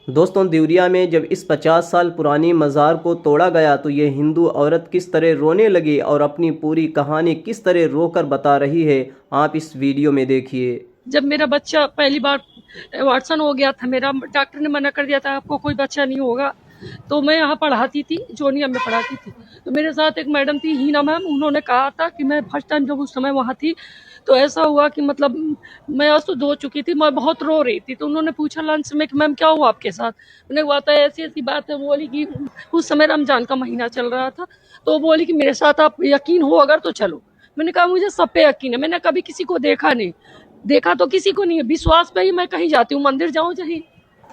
दोस्तों, देवरिया में जब इस 50 साल पुरानी मज़ार को तोड़ा गया तो ये हिंदू औरत किस तरह रोने लगी और अपनी पूरी कहानी किस तरह रोकर बता रही है, आप इस वीडियो में देखिए। जब मेरा बच्चा पहली बार वाटसन हो गया था, मेरा डॉक्टर ने मना कर दिया था आपको कोई बच्चा नहीं होगा। तो मैं यहाँ पढ़ाती थी, जोनिया में पढ़ाती थी। तो मेरे साथ एक मैडम थी, हीना मैम, उन्होंने कहा था कि मैं फर्स्ट टाइम जब उस समय वहाँ थी तो ऐसा हुआ कि मतलब मैं अशुद्ध हो चुकी थी, मैं बहुत रो रही थी। तो उन्होंने पूछा लंच में कि मैम क्या हुआ आपके साथ। मैंने कहा था ऐसी ऐसी बात है। बोली कि उस समय रमजान का महीना चल रहा था। तो बोली कि मेरे साथ आप यकीन हो अगर तो चलो। मैंने कहा मुझे सब पे यकीन है, मैंने कभी किसी को देखा नहीं, देखा तो किसी को नहीं है, विश्वास पे ही मैं कहीं जाती हूँ, मंदिर जाऊँ चाहे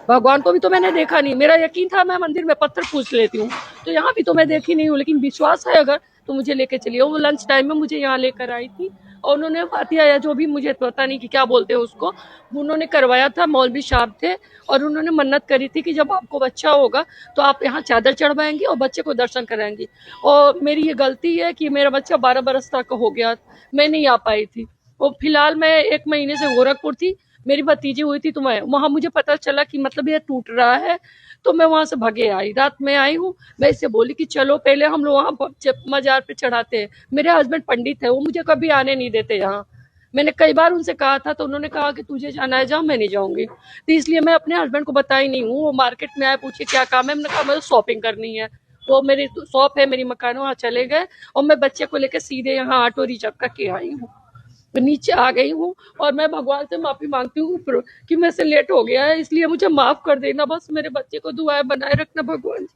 भगवान को भी तो मैंने देखा नहीं, मेरा यकीन था मैं मंदिर में पत्थर पूछ लेती हूँ। तो यहाँ भी तो मैं देखी नहीं हूँ, लेकिन विश्वास है अगर तो मुझे लेके चलिए। वो लंच टाइम में मुझे यहाँ लेकर आई थी और उन्होंने फातिहा या जो भी, मुझे पता नहीं कि क्या बोलते हैं उसको, उन्होंने करवाया था। मौलवी साहब थे और उन्होंने मन्नत करी थी कि जब आपको बच्चा होगा तो आप यहाँ चादर चढ़वाएंगी और बच्चे को दर्शन कराएंगी। और मेरी ये गलती है कि मेरा बच्चा 12 बरस तक हो गया, मैं नहीं आ पाई थी। और फिलहाल मैं 1 महीने से गोरखपुर थी, मेरी भतीजी हुई थी, तो मैं वहां, मुझे पता चला कि मतलब ये टूट रहा है, तो मैं वहां से भगे आई, रात में आई हूँ। मैं इससे बोली कि चलो पहले हम लोग वहां मजार पे चढ़ाते हैं। मेरे हस्बैंड पंडित है, वो मुझे कभी आने नहीं देते यहाँ। मैंने कई बार उनसे कहा था तो उन्होंने कहा कि तुझे जाना है जाओ, मैं नहीं जाऊंगी। तो इसलिए मैं अपने हस्बैंड को बताई नहीं हूँ। वो मार्केट में आए, पूछे क्या काम है, मैंने कहा मुझे शॉपिंग करनी है। वो मेरी शॉप है, मेरी मकान, वहाँ चले गए और मैं बच्चे को लेकर सीधे यहाँ ऑटो रिजर्व करके आई हूँ, नीचे आ गई हूँ। और मैं भगवान से माफी मांगती हूँ कि मैं से लेट हो गया है, इसलिए मुझे माफ कर देना। बस मेरे बच्चे को दुआएं बनाए रखना भगवान।